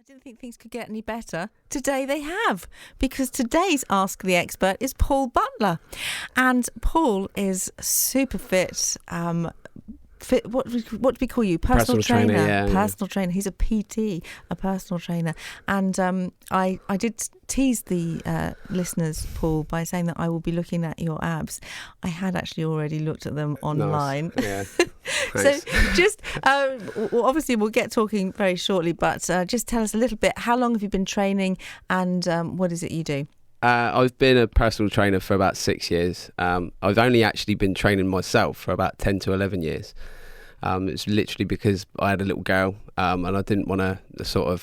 didn't think things could get any better. Today they have, because today's Ask the Expert is Paul Butler. And Paul is super fit. What do we call you? Personal trainer. Personal trainer. He's a PT, a personal trainer. And I did tease the listeners, Paul, by saying that I will be looking at your abs. I had actually already looked at them online. Nice. Yeah. So just, obviously we'll get talking very shortly, but just tell us a little bit, how long have you been training and what is it you do? I've been a personal trainer for about 6 years. I've only actually been training myself for about 10 to 11 years. It's literally because I had a little girl and I didn't want to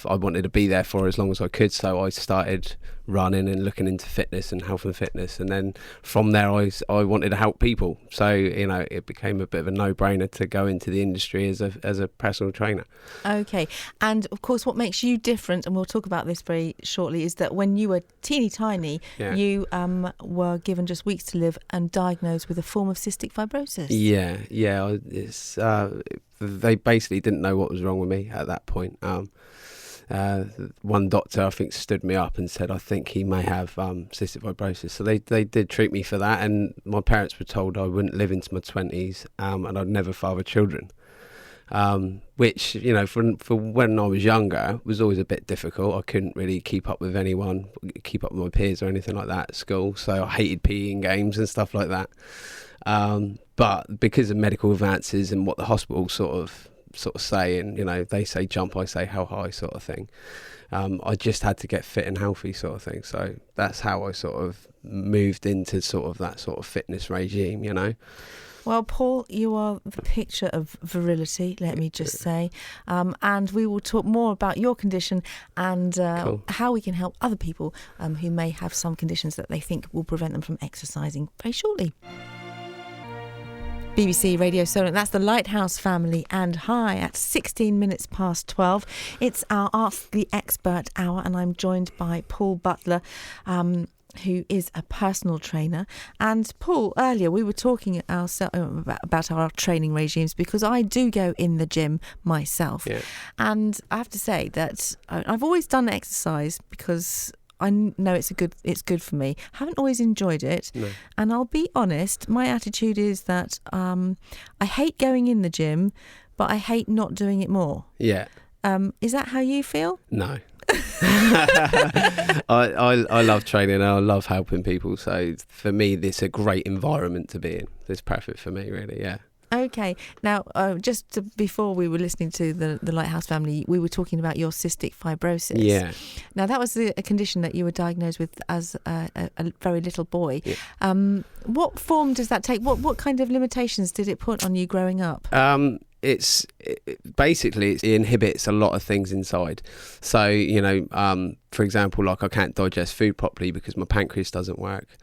I wanted to be there for her as long as I could. So I started running and looking into fitness and health and fitness. And then from there, I wanted to help people. So, it became a bit of a no-brainer to go into the industry as a personal trainer. Okay. And of course, what makes you different, and we'll talk about this very shortly, is that when you were teeny tiny, you were given just weeks to live and diagnosed with a form of cystic fibrosis. Yeah. It's they basically didn't know what was wrong with me at that point. One doctor, I think, stood me up and said, I think he may have cystic fibrosis. So they did treat me for that, and my parents were told I wouldn't live into my 20s and I'd never father children. Which, for when I was younger, was always a bit difficult. I couldn't really keep up with anyone, keep up with my peers or anything like that at school. So I hated PE and games and stuff like that. But because of medical advances and what the hospital sort of say, and they say jump, I say how high sort of thing, I just had to get fit and healthy sort of thing. So that's how I sort of moved into sort of that sort of fitness regime. Well, Paul, you are the picture of virility, let me just say. And we will talk more about your condition and Cool. how we can help other people who may have some conditions that they think will prevent them from exercising very shortly. BBC Radio Solent, that's the Lighthouse Family and Hi at 16 minutes past 12. It's our Ask the Expert hour, and I'm joined by Paul Butler, who is a personal trainer. And Paul, earlier we were talking about our training regimes, because I do go in the gym myself. Yeah. And I have to say that I've always done exercise because I know it's good for me. Haven't always enjoyed it. No. And I'll be honest, my attitude is that I hate going in the gym, but I hate not doing it more. Yeah. Is that how you feel? No. I love training and I love helping people. So for me, this is a great environment to be in. It's perfect for me, really, yeah. Okay. Now, before we were listening to the Lighthouse Family, we were talking about your cystic fibrosis. Yeah. Now, that was a condition that you were diagnosed with as a very little boy. Yeah. What form does that take? What kind of limitations did it put on you growing up? It inhibits a lot of things inside. So, for example, like I can't digest food properly because my pancreas doesn't work.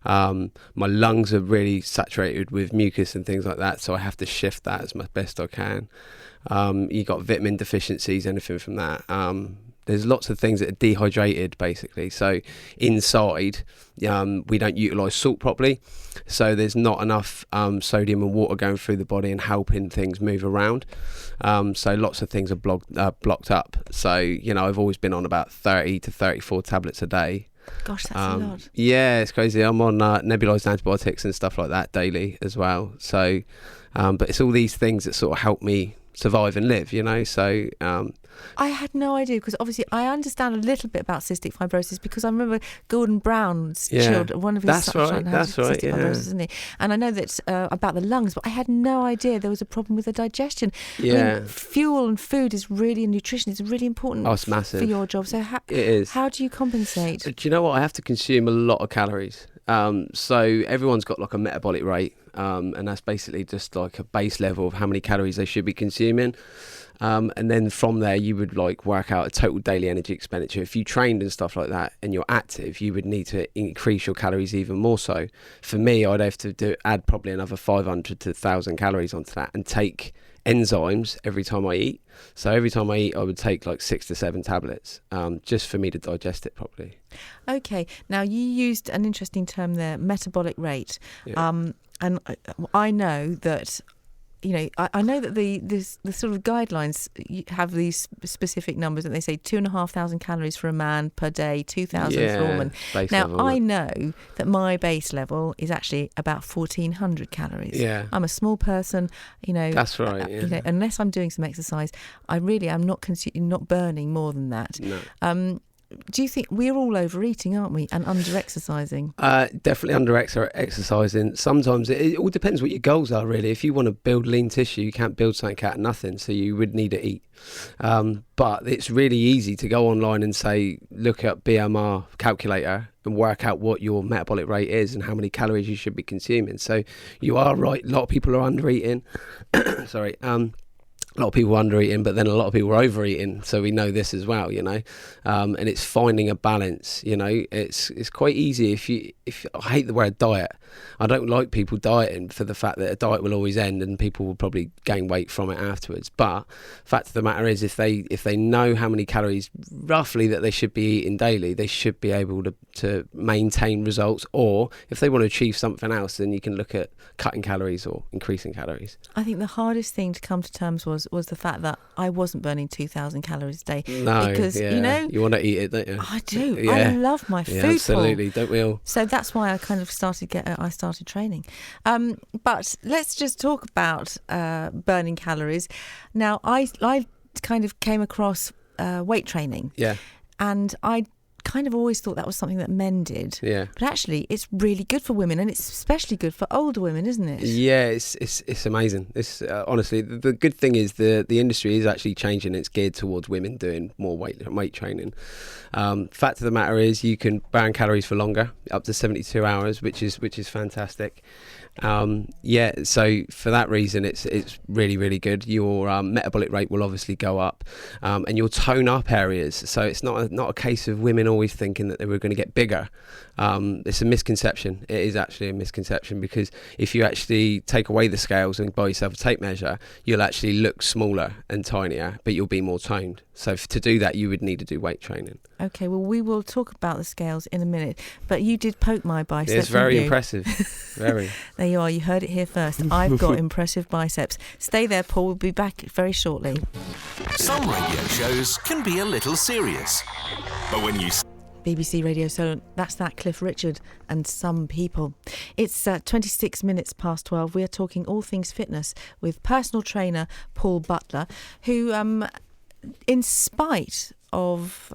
My lungs are really saturated with mucus and things like that, so I have to shift that as best I can. You got vitamin deficiencies, anything from that. There's lots of things that are dehydrated, basically. So inside, we don't utilise salt properly. So there's not enough sodium and water going through the body and helping things move around. So lots of things are blocked up. So, I've always been on about 30 to 34 tablets a day. Gosh, that's a lot. Yeah, it's crazy. I'm on nebulised antibiotics and stuff like that daily as well. So, but it's all these things that sort of help me survive and live, so I had no idea, because obviously I understand a little bit about cystic fibrosis because I remember Gordon Brown's children, one of his sons had cystic fibrosis, isn't he? And I know that about the lungs, but I had no idea there was a problem with the digestion. Yeah. I mean, fuel and food is really, and nutrition is really important. Oh, it's massive for your job. So it is. How do you compensate? Do you know what? I have to consume a lot of calories. So everyone's got like a metabolic rate, and that's basically just like a base level of how many calories they should be consuming. And then from there, you would work out a total daily energy expenditure. If you trained and stuff like that and you're active, you would need to increase your calories even more so. For me, I'd have to add probably another 500 to 1,000 calories onto that and take enzymes every time I eat. So every time I eat, I would take 6 to 7 tablets just for me to digest it properly. Okay. Now, you used an interesting term there, metabolic rate. Yeah. And I know that I know that the sort of guidelines have these specific numbers, and they say 2,500 calories for a man per day, 2,000 for a woman. Now, I know that my base level is actually about 1,400 calories. Yeah. I'm a small person, That's right. Yeah. Unless I'm doing some exercise, I really am not burning more than that. No. Do you think we're all overeating, aren't we, and under-exercising? Definitely under-exercising. Sometimes it all depends what your goals are, really. If you want to build lean tissue, you can't build something out of nothing, so you would need to eat. But it's really easy to go online and say, look up BMR calculator and work out what your metabolic rate is and how many calories you should be consuming. So you are right, a lot of people are under-eating. Sorry. A lot of people are under-eating, but then a lot of people are overeating. So we know this as well, and it's finding a balance. It's quite easy. If I hate the word diet, I don't like people dieting for the fact that a diet will always end and people will probably gain weight from it afterwards. But fact of the matter is, if they know how many calories roughly that they should be eating daily, they should be able to maintain results. Or if they want to achieve something else, then you can look at cutting calories or increasing calories. I think the hardest thing to come to terms was the fact that I wasn't burning 2,000 calories a day. No, because you want to eat it, don't you? I do. Yeah. I love my food. Absolutely, don't we all? So that's why I kind of started training. But let's just talk about burning calories. Now, I kind of came across weight training. Yeah. And I kind of always thought that was something that men did. Yeah. But actually, it's really good for women, and it's especially good for older women, isn't it? Yeah, it's amazing. It's honestly, the good thing is the industry is actually changing. It's geared towards women doing more weight training. Fact of the matter is, you can burn calories for longer, up to 72 hours, which is fantastic. So for that reason, it's really, really good. Your metabolic rate will obviously go up, and you'll tone up areas. So it's not a case of women always thinking that they were going to get bigger. It's a misconception. It is actually a misconception, because if you actually take away the scales and buy yourself a tape measure, you'll actually look smaller and tinier, but you'll be more toned. So to do that, you would need to do weight training. Okay, well, we will talk about the scales in a minute, but you did poke my biceps. It's very impressive. Very. There you are. You heard it here first. I've got impressive biceps. Stay there, Paul. We'll be back very shortly. Some radio shows can be a little serious, but when you... BBC Radio Solent, that's that Cliff Richard and Some People. It's 26 minutes past 12. We are talking all things fitness with personal trainer Paul Butler, who, in spite of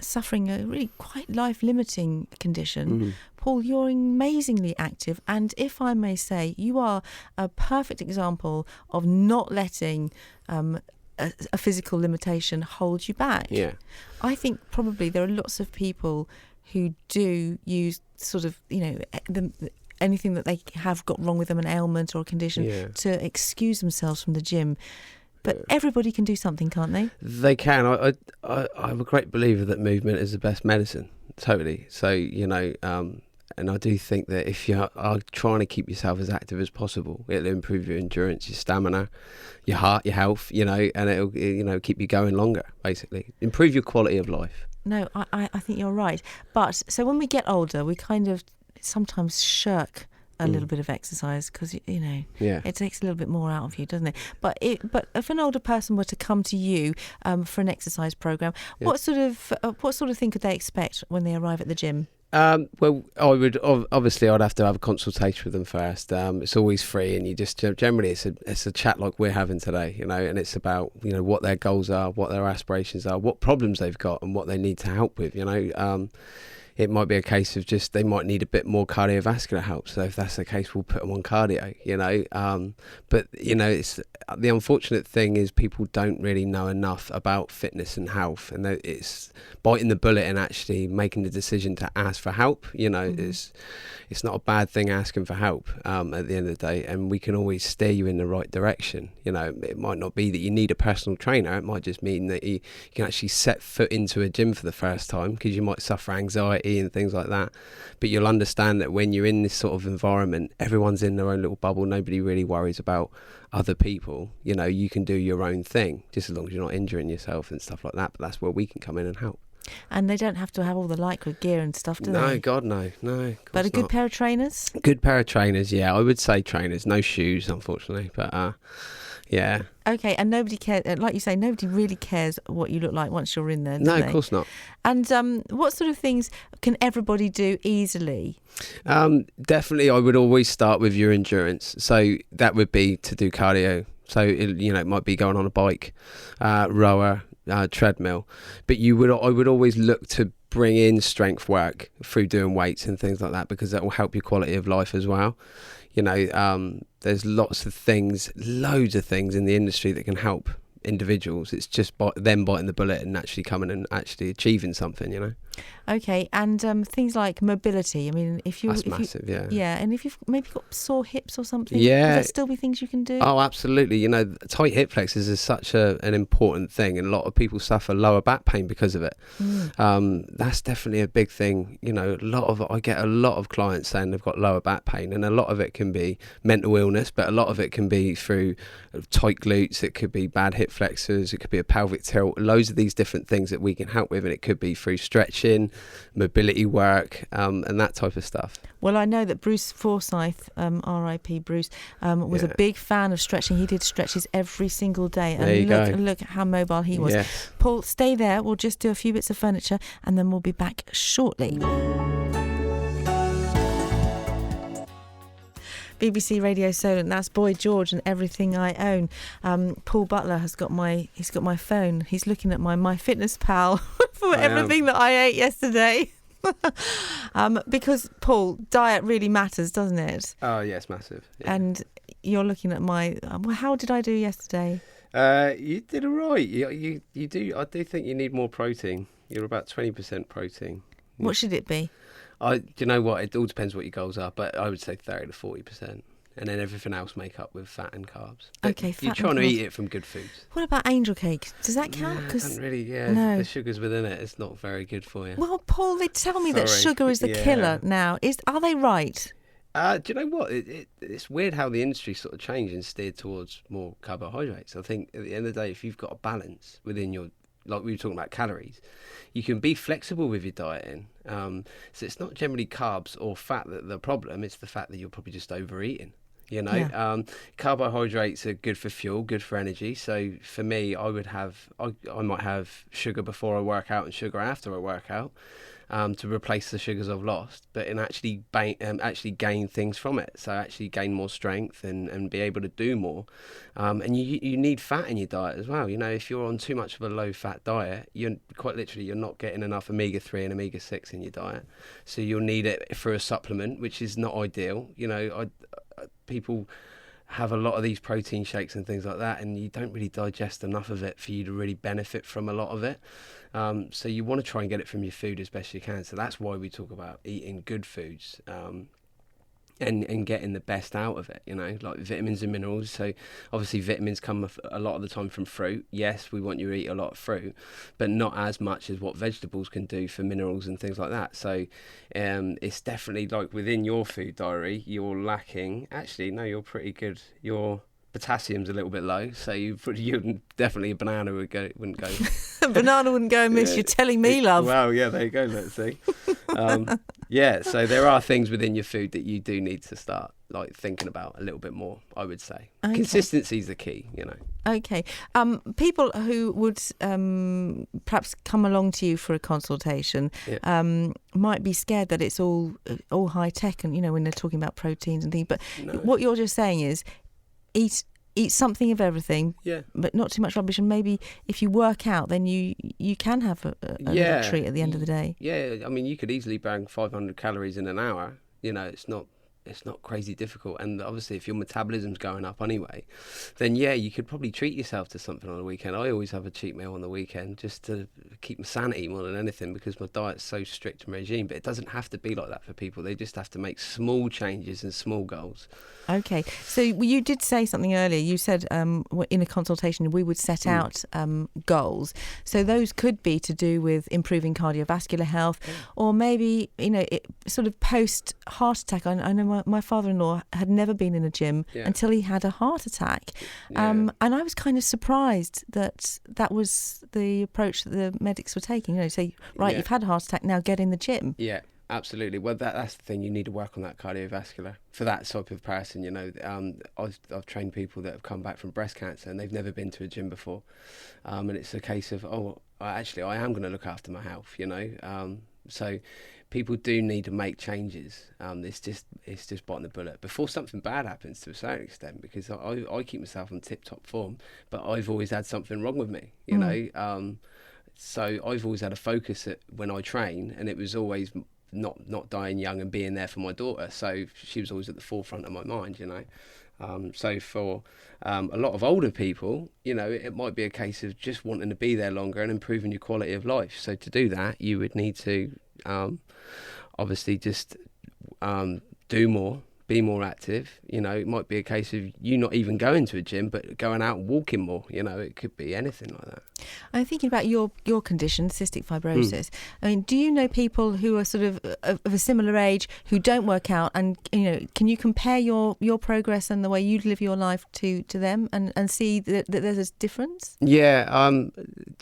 suffering a really quite life-limiting condition, Paul, you're amazingly active, and if I may say, you are a perfect example of not letting a physical limitation hold you back. Yeah. I think probably there are lots of people who do use sort of, anything that they have got wrong with them, an ailment or a condition, to excuse themselves from the gym. But everybody can do something, can't they? They can. I'm a great believer that movement is the best medicine. Totally. So, and I do think that if you are trying to keep yourself as active as possible, it'll improve your endurance, your stamina, your heart, your health, and it'll, keep you going longer, basically. Improve your quality of life. No, I think you're right. But so when we get older, we kind of sometimes shirk a little bit of exercise because, it takes a little bit more out of you, doesn't it? But if an older person were to come to you for an exercise program, what sort of thing could they expect when they arrive at the gym? Well, I would obviously I'd have to have a consultation with them first. It's always free, and you just generally it's a chat like we're having today, and it's about what their goals are, what their aspirations are, what problems they've got, and what they need to help with. It might be a case of just they might need a bit more cardiovascular help. So if that's the case, we'll put them on cardio. But it's the unfortunate thing is people don't really know enough about fitness and health, and it's biting the bullet and actually making the decision to ask for help. It's not a bad thing asking for help at the end of the day, and we can always steer you in the right direction. It might not be that you need a personal trainer. It might just mean that you can actually set foot into a gym for the first time, because you might suffer anxiety and things like that. But you'll understand that when you're in this sort of environment, everyone's in their own little bubble. Nobody really worries about other people. You can do your own thing, just as long as you're not injuring yourself and stuff like that. But that's where we can come in and help. And they don't have to have all the Lycra gear and stuff, do No, they? God, no. But a good not. pair of trainers? Good pair of trainers, yeah. I would say trainers. No shoes, unfortunately. But, yeah. Okay, and nobody cares, like you say, nobody really cares what you look like once you're in there, do No, they? of course not. And what sort of things can everybody do easily? Definitely, I would always start with your endurance. So that would be to do cardio. So, it might be going on a bike, rower, treadmill. But I would always look to bring in strength work through doing weights and things like that, because that will help your quality of life as well. There's loads of things in the industry that can help individuals. It's just them biting the bullet and actually coming and actually achieving something, Okay, and things like mobility. I mean, That's massive, yeah. Yeah, and if you've maybe got sore hips or something, Yeah. would there still be things you can do? Oh, absolutely. Tight hip flexors is such an important thing, and a lot of people suffer lower back pain because of it. That's definitely a big thing. I get a lot of clients saying they've got lower back pain, and a lot of it can be mental illness, but a lot of it can be through tight glutes. It could be bad hip flexors. It could be a pelvic tilt. Loads of these different things that we can help with, and it could be through stretching, mobility work, and that type of stuff. Well, I know that Bruce Forsyth, R.I.P. Bruce, was a big fan of stretching. He did stretches every single day. And look at how mobile he was. Yes. Paul, stay there. We'll just do a few bits of furniture and then we'll be back shortly. BBC Radio Solent, that's Boy George and Everything I Own. Paul Butler has got my phone. He's looking at my MyFitnessPal for everything that I ate yesterday. Because, Paul, diet really matters, doesn't it? Oh, yes, massive. Yeah. And you're looking at how did I do yesterday? You did all right. You do. I do think you need more protein. You're about 20% protein. What should it be? Do you know what? It all depends what your goals are, but I would say 30 to 40%. And then everything else make up with fat and carbs. Okay, you're trying to eat it from good foods. What about angel cake? Does that count? It doesn't really, no. The sugar's within it. It's not very good for you. Well, Paul, they tell me that sugar is the killer now. Are they right? Do you know what? It's weird how the industry sort of changed and steered towards more carbohydrates. I think at the end of the day, if you've got a balance within your, like we were talking about calories, you can be flexible with your dieting. So it's not generally carbs or fat that the problem. It's the fact that you're probably just overeating. Carbohydrates are good for fuel, good for energy. So for me, I might have sugar before I work out and sugar after I work out, to replace the sugars I've lost, but actually gain things from it. So actually gain more strength and be able to do more. And you need fat in your diet as well. If you're on too much of a low fat diet, you're not getting enough omega-3 and omega-6 in your diet. So you'll need it for a supplement, which is not ideal. People have a lot of these protein shakes and things like that, and you don't really digest enough of it for you to really benefit from a lot of it. So you want to try and get it from your food as best you can. So that's why we talk about eating good foods, and getting the best out of it, like vitamins and minerals. So obviously vitamins come a lot of the time from fruit. Yes, we want you to eat a lot of fruit, but not as much as what vegetables can do for minerals and things like that. So it's definitely like within your food diary, you're lacking. Actually, no, you're pretty good. Your potassium's a little bit low, so you definitely a banana wouldn't go. A banana wouldn't go amiss. You're telling me, love. Well, yeah, there you go. Let's see. So there are things within your food that you do need to start thinking about a little bit more, I would say. Okay. Consistency is the key, Okay. People who would perhaps come along to you for a consultation might be scared that it's all high tech, and when they're talking about proteins and things. But what you're just saying is eat something of everything, but not too much rubbish. And maybe if you work out, then you can have a little treat at the end of the day. Yeah, I mean, you could easily burn 500 calories in an hour. It's not crazy difficult. And obviously, if your metabolism's going up anyway, then you could probably treat yourself to something on the weekend. I always have a cheat meal on the weekend just to keep my sanity more than anything, because my diet's so strict and regime. But it doesn't have to be like that for people. They just have to make small changes and small goals. Okay. So you did say something earlier. You said in a consultation we would set out goals. So those could be to do with improving cardiovascular health, or maybe, sort of post heart attack. I know my father-in-law had never been in a gym until he had a heart attack. And I was kind of surprised that was the approach that the medics were taking. Say, right, you've had a heart attack, now get in the gym. Yeah. Absolutely. Well, that's the thing. You need to work on that cardiovascular for that type of person. I've trained people that have come back from breast cancer and they've never been to a gym before, and it's a case of I am going to look after my health. So people do need to make changes. It's just biting the bullet before something bad happens to a certain extent, because I keep myself on tip-top form, but I've always had something wrong with me. So I've always had a focus when I train, and it was always not dying young and being there for my daughter. So she was always at the forefront of my mind. So for a lot of older people, it might be a case of just wanting to be there longer and improving your quality of life. So to do that, you would need to obviously just do more, be more active. It might be a case of you not even going to a gym, but going out and walking more. It could be anything like that. I'm thinking about your condition, cystic fibrosis. I mean, do you know people who are sort of a similar age who don't work out, and can you compare your progress and the way you live your life to them and see that there's a difference? Yeah. Do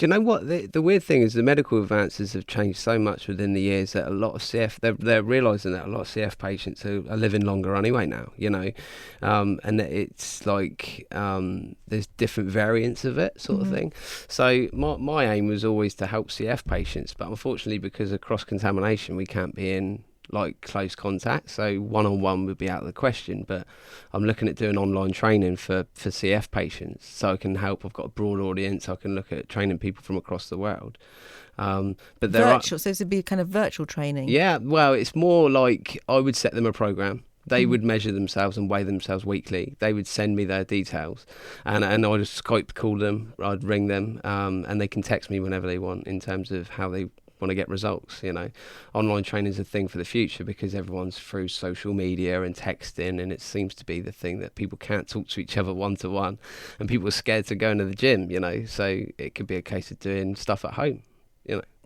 you know what the weird thing is? The medical advances have changed so much within the years that a lot of CF they're realising that a lot of CF patients are living longer anyway now. And it's like there's different variants of it, sort of thing. So my aim was always to help CF patients, but unfortunately because of cross-contamination we can't be in like close contact, so one-on-one would be out of the question. But I'm looking at doing online training for CF patients, so I can help. I've got a broad audience. I can look at training people from across the world. But there virtual, so this would be kind of virtual training. Yeah, well, it's more like I would set them a program. They would measure themselves and weigh themselves weekly. They would send me their details, and I'd Skype call them, I'd ring them, and they can text me whenever they want in terms of how they want to get results. Online training is a thing for the future because everyone's through social media and texting, and it seems to be the thing that people can't talk to each other one-to-one, and people are scared to go into the gym, so it could be a case of doing stuff at home.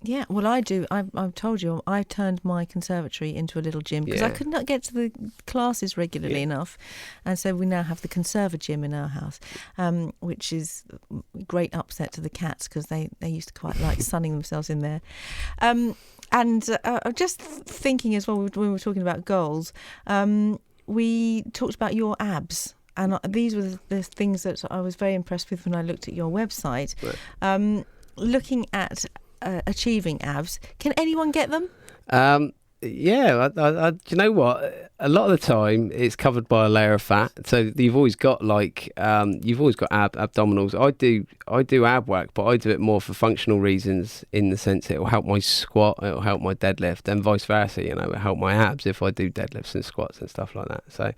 Yeah, well, I do. I've told you, I turned my conservatory into a little gym because I could not get to the classes regularly enough. And so we now have the conserva gym in our house, which is a great upset to the cats because they used to quite like sunning themselves in there. And just thinking as well, when we were talking about goals, we talked about your abs. And these were the things that I was very impressed with when I looked at your website. Right. Looking at achieving abs, can anyone get them? Yeah, do you know what? A lot of the time it's covered by a layer of fat, so you've always got abdominals. I do ab work, but I do it more for functional reasons, in the sense it will help my squat, it will help my deadlift, and vice versa. It will help my abs if I do deadlifts and squats and stuff like that. So,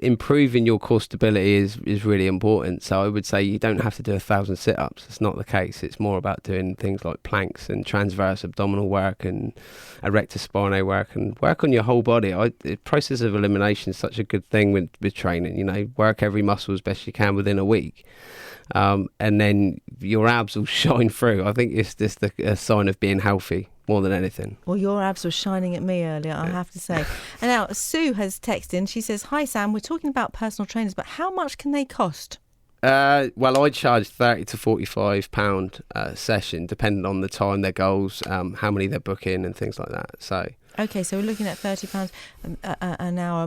improving your core stability is really important. So I would say you don't have to do 1,000 sit-ups. It's not the case. It's more about doing things like planks and transverse abdominal work and erector spinae work, and work on your whole body. The process of elimination is such a good thing with training. Work every muscle as best you can within a week, and then your abs will shine through. I think it's just a sign of being healthy more than anything. Well, your abs were shining at me earlier, I have to say. And now Sue has texted in. She says, "Hi Sam, we're talking about personal trainers, but how much can they cost?" Well, I charge £30 to £45 a session, depending on the time, their goals, how many they're booking, and things like that. So. Okay, so we're looking at £30 an hour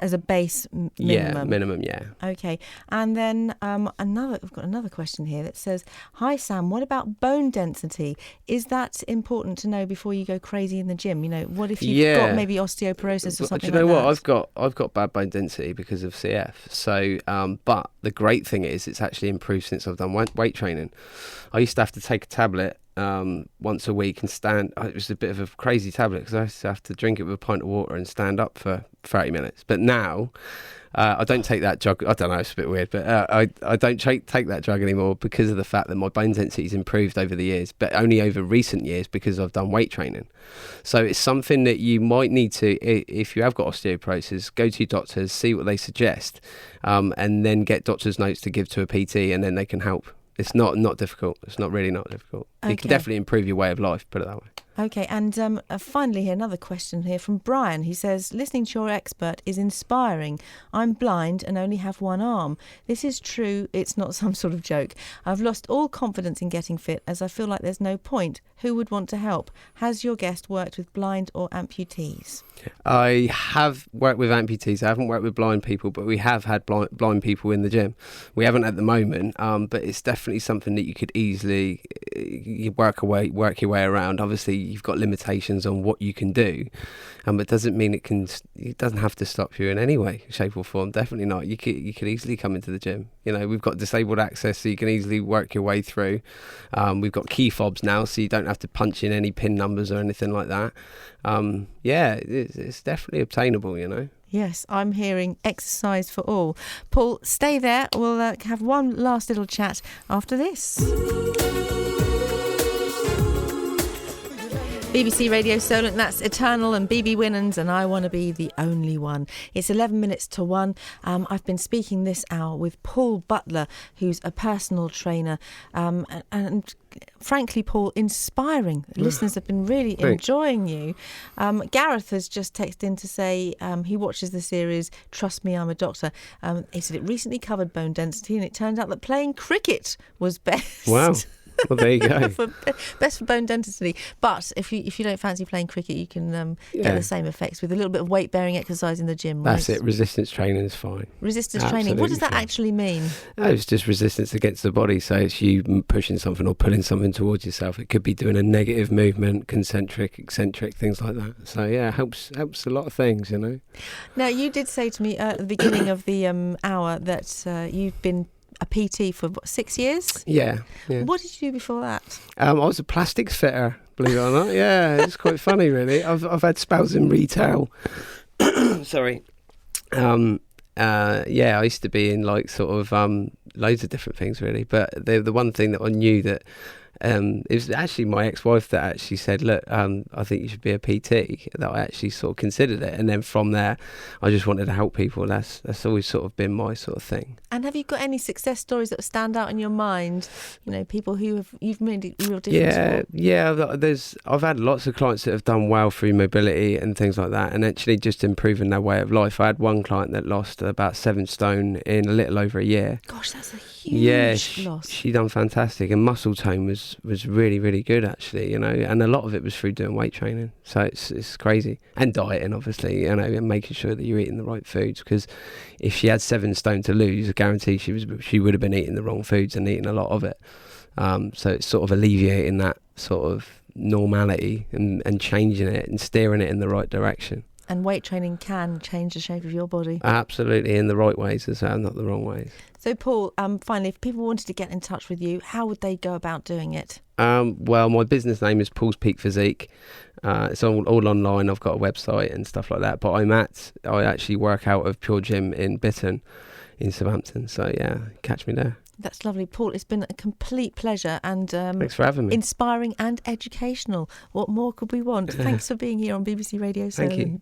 as a base minimum. Yeah, minimum, yeah. Okay, and then we've got another question here that says, "Hi Sam, what about bone density? Is that important to know before you go crazy in the gym? What if you've got maybe osteoporosis or something like that?" Do you know what? I've got bad bone density because of CF. So, but the great thing is it's actually improved since I've done weight training. I used to have to take a tablet once a week and stand. It was a bit of a crazy tablet because I used to have to drink it with a pint of water and stand up for 30 minutes. But now I don't take that drug. I don't know, it's a bit weird, but I don't take that drug anymore because of the fact that my bone density has improved over the years, but only over recent years because I've done weight training. So it's something that you might need to, if you have got osteoporosis, go to your doctors, see what they suggest, and then get doctor's notes to give to a PT, and then they can help. It's not difficult. It's not difficult. Okay. You can definitely improve your way of life, put it that way. Okay, and finally here, another question here from Brian. He says, listening to your expert is inspiring. I'm blind and only have one arm. This is true. It's not some sort of joke. I've lost all confidence in getting fit as I feel like there's no point. Who would want to help? Has your guest worked with blind or amputees? I have worked with amputees. I haven't worked with blind people, but we have had blind people in the gym. We haven't at the moment, but it's definitely something that you could easily work your way around. Obviously, you've got limitations on what you can do, but it doesn't mean it doesn't have to stop you in any way, shape or form. Definitely not. You could easily come into the gym. You know, we've got disabled access, so you can easily work your way through. We've got key fobs now, so you don't have to punch in any pin numbers or anything like that. It's definitely obtainable, you know. Yes, I'm hearing exercise for all. Paul, stay there. We'll have one last little chat after this. BBC Radio Solent, that's Eternal and BB Winans, and I Want to Be the Only One. It's 11 minutes to 1. I've been speaking this hour with Paul Butler, who's a personal trainer, and frankly, Paul, inspiring. Listeners have been really enjoying you. Gareth has just texted in to say he watches the series Trust Me, I'm a Doctor. He said it recently covered bone density, and it turned out that playing cricket was best. Wow. Well, there you go. Best for bone density. But if you don't fancy playing cricket, you can get the same effects with a little bit of weight-bearing exercise in the gym. Right? That's it. Resistance training is fine. Resistance training. What does that actually mean? It's just resistance against the body. So it's you pushing something or pulling something towards yourself. It could be doing a negative movement, concentric, eccentric, things like that. So yeah, it helps a lot of things, you know. Now, you did say to me at the beginning of the hour that you've been a PT for 6 years? Yeah. What did you do before that? I was a plastics fitter, believe it or not. Yeah, it's quite funny, really. I've had spells in retail. Sorry. I used to be in like sort of loads of different things, really. But the one thing that I knew that it was actually my ex-wife that actually said, look, I think you should be a PT, that I actually sort of considered it. And then from there, I just wanted to help people. That's always sort of been my sort of thing. And have you got any success stories that stand out in your mind? You know, people who you've made a real difference for? Yeah. I've had lots of clients that have done well through mobility and things like that, and actually just improving their way of life. I had one client that lost about 7 stone in a little over a year. Gosh, that's a huge loss. She done fantastic, and muscle tone was really, really good, actually, you know, and a lot of it was through doing weight training. So it's crazy. And dieting, obviously, you know, and making sure that you're eating the right foods, because if she had 7 stone to lose, I guarantee she would have been eating the wrong foods and eating a lot of it. So it's sort of alleviating that sort of normality and changing it and steering it in the right direction. And weight training can change the shape of your body. Absolutely, in the right ways as well, not the wrong ways. So, Paul, finally, if people wanted to get in touch with you, how would they go about doing it? Well, my business name is Paul's Peak Physique. It's all online. I've got a website and stuff like that. But I actually work out of Pure Gym in Bitton in Southampton. So, yeah, catch me there. That's lovely. Paul, it's been a complete pleasure and thanks for having me. Inspiring and educational. What more could we want? Thanks for being here on BBC Radio Solent. Thank you.